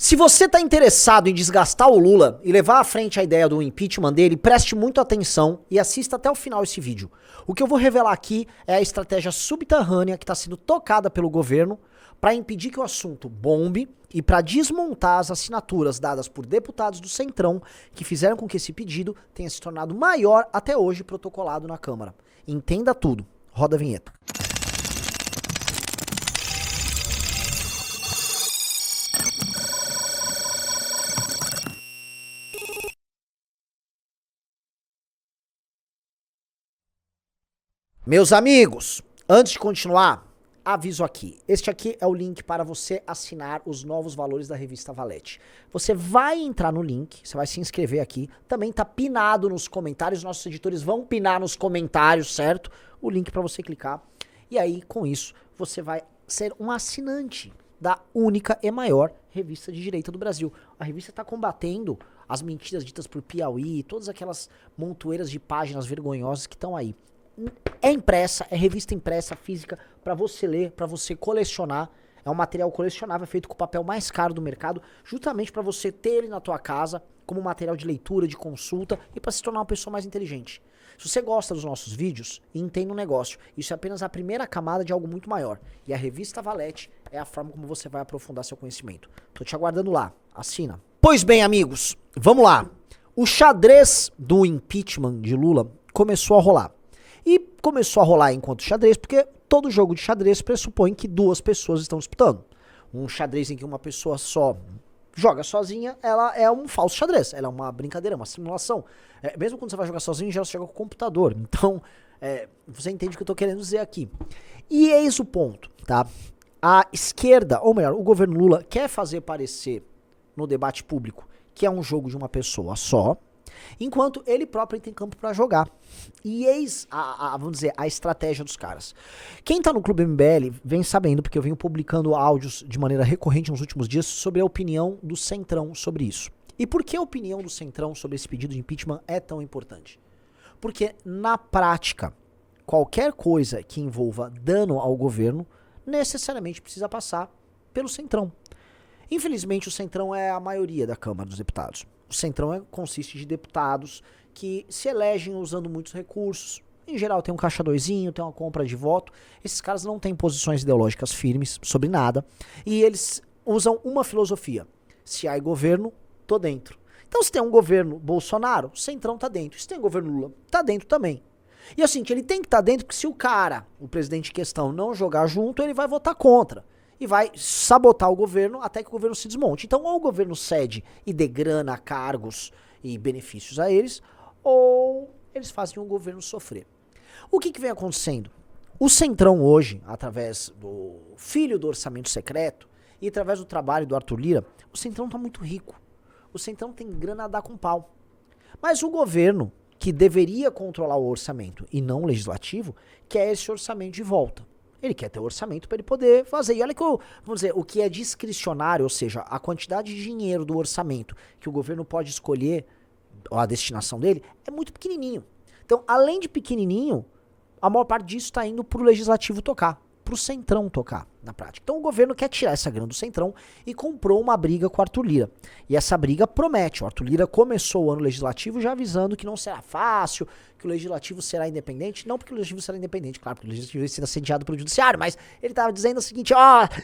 Se você tá interessado em desgastar o Lula e levar à frente a ideia do impeachment dele, preste muita atenção e assista até o final esse vídeo. O que eu vou revelar aqui é a estratégia subterrânea que está sendo tocada pelo governo para impedir que o assunto bombe e para desmontar as assinaturas dadas por deputados do Centrão que fizeram com que esse pedido tenha se tornado maior até hoje protocolado na Câmara. Entenda tudo. Roda a vinheta. Meus amigos, antes de continuar, aviso aqui. Este aqui é o link para você assinar os novos valores da revista Valete. Você vai entrar no link, você vai se inscrever aqui. Também tá pinado nos comentários, nossos editores vão pinar nos comentários, certo? O link para você clicar. E aí, com isso, você vai ser um assinante da única e maior revista de direita do Brasil. A revista está combatendo as mentiras ditas por Piauí, todas aquelas montoeiras de páginas vergonhosas que estão aí. É impressa, é revista impressa, física, pra você ler, pra você colecionar. É um material colecionável, feito com o papel mais caro do mercado, justamente pra você ter ele na tua casa, como material de leitura, de consulta, e pra se tornar uma pessoa mais inteligente. Se você gosta dos nossos vídeos, entenda um negócio. Isso é apenas a primeira camada de algo muito maior. E a revista Valete é a forma como você vai aprofundar seu conhecimento. Tô te aguardando lá. Assina. Pois bem, amigos, vamos lá. O xadrez do impeachment de Lula começou a rolar. E começou a rolar enquanto xadrez, porque todo jogo de xadrez pressupõe que duas pessoas estão disputando. Um xadrez em que uma pessoa só joga sozinha, ela é um falso xadrez. Ela é uma brincadeira, uma simulação. Mesmo quando você vai jogar sozinho, já você joga com o computador. Então, você entende o que eu tô querendo dizer aqui. E eis o ponto, tá? A esquerda, ou melhor, o governo Lula quer fazer parecer no debate público que é um jogo de uma pessoa só, enquanto ele próprio tem campo pra jogar. E eis, vamos dizer, a estratégia dos caras. Quem tá no Clube MBL vem sabendo, porque eu venho publicando áudios de maneira recorrente nos últimos dias sobre a opinião do Centrão sobre isso. E por que a opinião do Centrão sobre esse pedido de impeachment é tão importante? Porque, na prática, qualquer coisa que envolva dano ao governo necessariamente precisa passar pelo Centrão. Infelizmente, o Centrão é a maioria da Câmara dos Deputados. O Centrão consiste de deputados que se elegem usando muitos recursos. Em geral tem um caixa doisinho, tem uma compra de voto. Esses caras não têm posições ideológicas firmes sobre nada. E eles usam uma filosofia. Se há governo, tô dentro. Então se tem um governo Bolsonaro, o Centrão tá dentro. Se tem um governo Lula, tá dentro também. E assim, ele tem que estar dentro porque se o cara, o presidente em questão, não jogar junto, ele vai votar contra. E vai sabotar o governo até que o governo se desmonte. Então, ou o governo cede e dê grana, cargos e benefícios a eles, ou eles fazem o governo sofrer. O que vem acontecendo? O Centrão hoje, através do filho do orçamento secreto e através do trabalho do Arthur Lira, o Centrão tá muito rico. O Centrão tem grana a dar com pau. Mas o governo, que deveria controlar o orçamento e não o legislativo, quer esse orçamento de volta. Ele quer ter orçamento para ele poder fazer. E olha que, vamos dizer, o que é discricionário, ou seja, a quantidade de dinheiro do orçamento que o governo pode escolher, a destinação dele, é muito pequenininho. Então, além de pequenininho, a maior parte disso está indo para o legislativo tocar, para o Centrão tocar, na prática. Então, o governo quer tirar essa grana do Centrão e comprou uma briga com o Arthur Lira. E essa briga promete. O Arthur Lira começou o ano legislativo já avisando que não será fácil, que o legislativo será independente. Não porque o legislativo será independente, claro, porque o legislativo vai ser assediado pelo judiciário, mas ele estava dizendo o seguinte,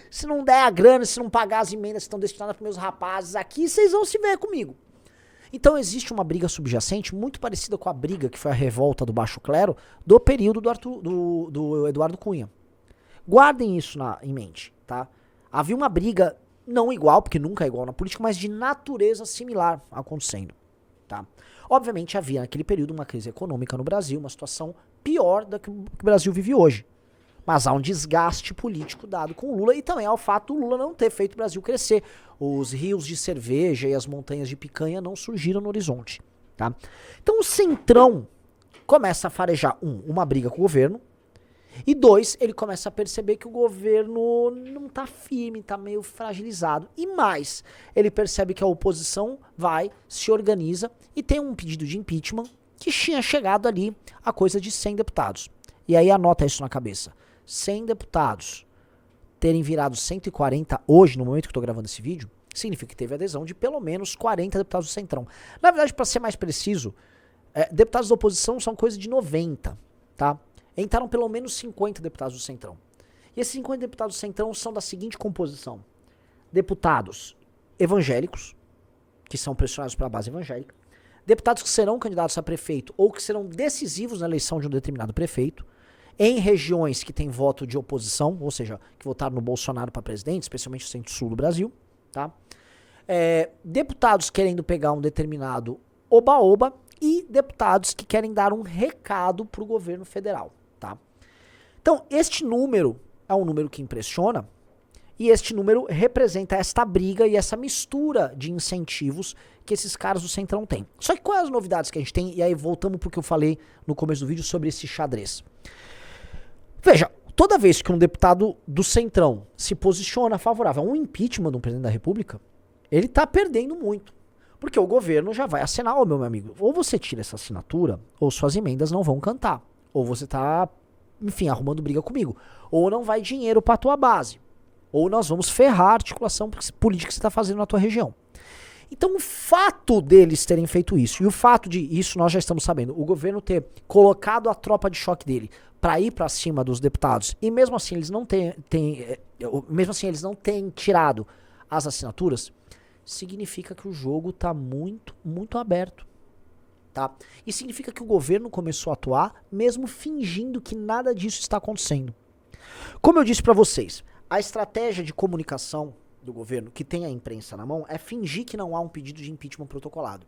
se não der a grana, se não pagar as emendas que estão destinadas para meus rapazes aqui, vocês vão se ver comigo. Então existe uma briga subjacente muito parecida com a briga que foi a revolta do baixo clero do período do Eduardo Cunha. Guardem isso em mente, tá? Havia uma briga não igual, porque nunca é igual na política, mas de natureza similar acontecendo, tá? Obviamente havia naquele período uma crise econômica no Brasil, uma situação pior da que o Brasil vive hoje. Mas há um desgaste político dado com o Lula e também há o fato do Lula não ter feito o Brasil crescer. Os rios de cerveja e as montanhas de picanha não surgiram no horizonte, tá? Então o Centrão começa a farejar, uma briga com o governo, e dois, ele começa a perceber que o governo não tá firme, tá meio fragilizado. E mais, ele percebe que a oposição se organiza e tem um pedido de impeachment que tinha chegado ali a coisa de 100 deputados. E aí anota isso na cabeça. 100 deputados terem virado 140 hoje, no momento que eu tô gravando esse vídeo, Significa que teve adesão de pelo menos 40 deputados do Centrão. Na verdade, para ser mais preciso, deputados da oposição são coisa de 90, tá? Entraram pelo menos 50 deputados do Centrão. E esses 50 deputados do Centrão são da seguinte composição: deputados evangélicos, que são pressionados pela base evangélica, deputados que serão candidatos a prefeito ou que serão decisivos na eleição de um determinado prefeito, em regiões que têm voto de oposição, ou seja, que votaram no Bolsonaro para presidente, especialmente no centro-sul do Brasil, tá? Deputados querendo pegar um determinado oba-oba e deputados que querem dar um recado para o governo federal, tá? Então, este número é um número que impressiona e este número representa esta briga e essa mistura de incentivos que esses caras do Centrão têm. Só que quais as novidades que a gente tem? E aí voltamos porque eu falei no começo do vídeo sobre esse xadrez. Veja, toda vez que um deputado do Centrão se posiciona favorável a um impeachment do presidente da República, ele tá perdendo muito. Porque o governo já vai assinar, ô meu amigo, ou você tira essa assinatura, ou suas emendas não vão cantar. Ou você tá, enfim, arrumando briga comigo. Ou não vai dinheiro pra tua base. Ou nós vamos ferrar a articulação política que você tá fazendo na tua região. Então o fato deles terem feito isso, e o fato de, isso nós já estamos sabendo, o governo ter colocado a tropa de choque dele para ir para cima dos deputados, e mesmo assim eles não têm tirado as assinaturas, significa que o jogo tá muito, muito aberto, tá? E significa que o governo começou a atuar mesmo fingindo que nada disso está acontecendo. Como eu disse para vocês, a estratégia de comunicação do governo, que tem a imprensa na mão, é fingir que não há um pedido de impeachment protocolado.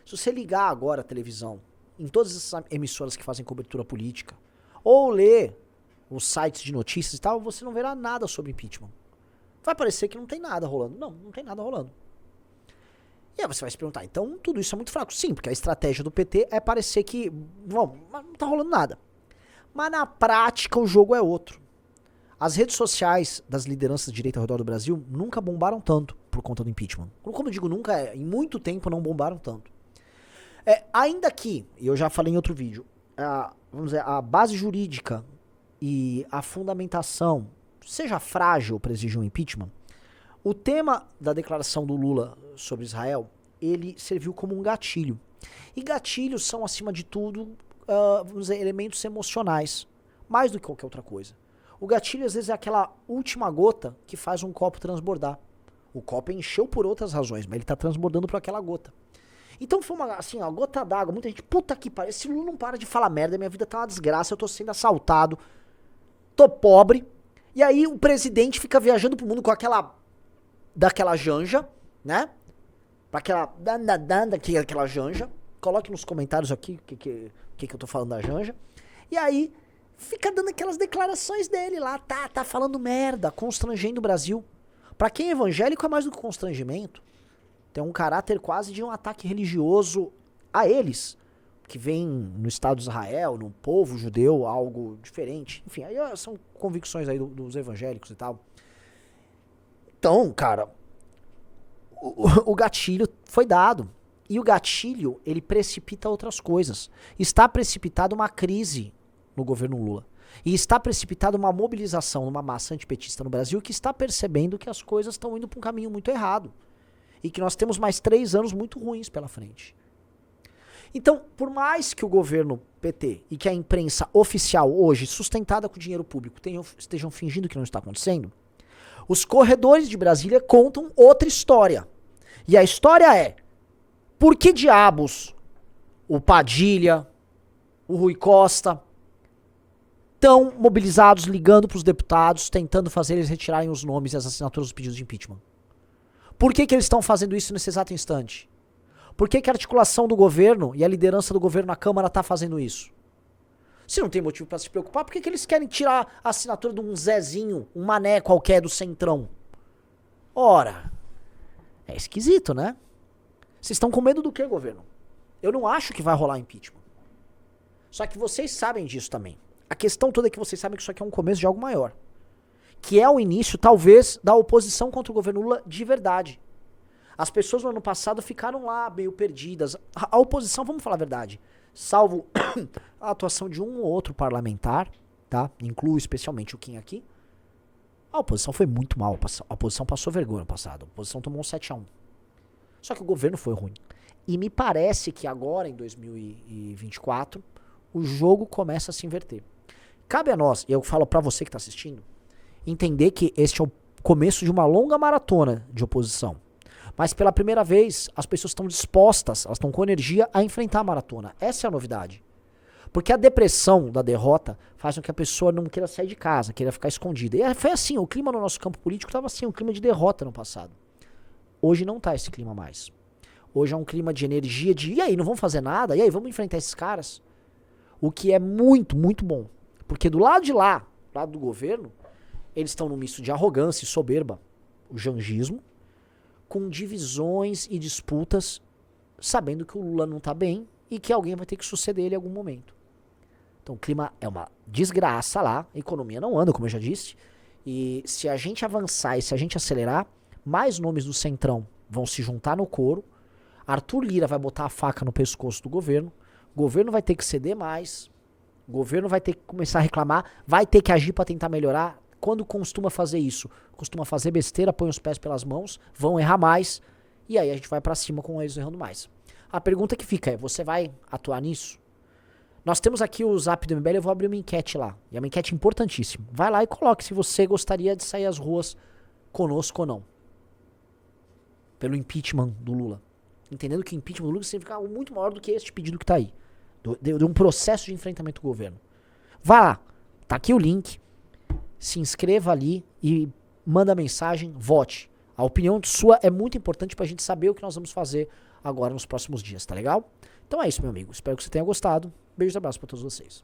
Se você ligar agora a televisão, em todas essas emissoras que fazem cobertura política, ou ler os sites de notícias e tal, você não verá nada sobre impeachment. Vai parecer que não tem nada rolando. Não, não tem nada rolando. E aí você vai se perguntar, então tudo isso é muito fraco. Sim, porque a estratégia do PT é parecer que, bom, não tá rolando nada. Mas na prática o jogo é outro. As redes sociais das lideranças de direita ao redor do Brasil nunca bombaram tanto por conta do impeachment. Como eu digo nunca, em muito tempo não bombaram tanto. Ainda que, e eu já falei em outro vídeo, vamos dizer, a base jurídica e a fundamentação seja frágil para exigir um impeachment, o tema da declaração do Lula sobre Israel, ele serviu como um gatilho. E gatilhos são, acima de tudo, vamos dizer, elementos emocionais, mais do que qualquer outra coisa. O gatilho, às vezes, é aquela última gota que faz um copo transbordar. O copo encheu por outras razões, mas ele tá transbordando por aquela gota. Então foi uma, assim, ó, gota d'água. Muita gente, puta que pariu, esse Lula não para de falar merda, minha vida tá uma desgraça, eu tô sendo assaltado, tô pobre. E aí o presidente fica viajando pro mundo com daquela janja, né? Aquela janja. Coloque nos comentários aqui o que eu tô falando da janja. E aí fica dando aquelas declarações dele lá, tá falando merda, constrangendo o Brasil. Pra quem é evangélico é mais do que constrangimento. Tem um caráter quase de um ataque religioso a eles, que vem no Estado de Israel, no povo judeu, algo diferente. Enfim, aí são convicções aí dos evangélicos e tal. Então, cara, o gatilho foi dado. E o gatilho, ele precipita outras coisas. Está precipitada uma crise no governo Lula. E está precipitada uma mobilização numa massa antipetista no Brasil que está percebendo que as coisas estão indo para um caminho muito errado. E que nós temos mais 3 anos muito ruins pela frente. Então, por mais que o governo PT e que a imprensa oficial hoje, sustentada com dinheiro público, estejam fingindo que não está acontecendo, os corredores de Brasília contam outra história. E a história é: por que diabos o Padilha, o Rui Costa estão mobilizados, ligando para os deputados, tentando fazer eles retirarem os nomes e as assinaturas dos pedidos de impeachment? Por que eles estão fazendo isso nesse exato instante? Por que a articulação do governo e a liderança do governo na Câmara está fazendo isso? Se não tem motivo para se preocupar, por que eles querem tirar a assinatura de um Zezinho, um mané qualquer do Centrão? Ora, é esquisito, né? Vocês estão com medo do que, governo? Eu não acho que vai rolar impeachment. Só que vocês sabem disso também. A questão toda é que vocês sabem que isso aqui é um começo de algo maior. Que é o início, talvez, da oposição contra o governo Lula de verdade. As pessoas no ano passado ficaram lá meio perdidas. A oposição, vamos falar a verdade, salvo a atuação de um ou outro parlamentar, tá? Incluo especialmente o Kim aqui. A oposição foi muito mal. A oposição passou vergonha no passado. A oposição tomou um 7-1. Só que o governo foi ruim. E me parece que agora, em 2024, o jogo começa a se inverter. Cabe a nós, e eu falo pra você que tá assistindo, entender que este é o começo de uma longa maratona de oposição. Mas pela primeira vez, as pessoas estão dispostas, elas estão com energia a enfrentar a maratona. Essa é a novidade. Porque a depressão da derrota faz com que a pessoa não queira sair de casa, queira ficar escondida. E foi assim, o clima no nosso campo político estava assim, um clima de derrota no passado. Hoje não tá esse clima mais. Hoje é um clima de energia de, e aí, não vamos fazer nada? E aí, vamos enfrentar esses caras? O que é muito, muito bom. Porque do lado de lá, do lado do governo, eles estão num misto de arrogância e soberba, o jangismo, com divisões e disputas, sabendo que o Lula não tá bem e que alguém vai ter que suceder ele em algum momento. Então o clima é uma desgraça lá, a economia não anda, como eu já disse, e se a gente avançar e se a gente acelerar, mais nomes do Centrão vão se juntar no coro, Arthur Lira vai botar a faca no pescoço do governo, o governo vai ter que ceder mais, o governo vai ter que começar a reclamar, vai ter que agir para tentar melhorar. Quando costuma fazer isso? Costuma fazer besteira, põe os pés pelas mãos, vão errar mais, e aí a gente vai pra cima com eles errando mais. A pergunta que fica é, você vai atuar nisso? Nós temos aqui o Zap do MBL, eu vou abrir uma enquete lá, e é uma enquete importantíssima. Vai lá e coloque se você gostaria de sair às ruas conosco ou não. Pelo impeachment do Lula. Entendendo que o impeachment do Lula significa algo muito maior do que este pedido que tá aí. De um processo de enfrentamento do governo. Vai lá, tá aqui o link. Se inscreva ali e manda mensagem, vote. A opinião sua é muito importante pra gente saber o que nós vamos fazer agora nos próximos dias, tá legal? Então é isso, meu amigo. Espero que você tenha gostado. Beijos e abraços pra todos vocês.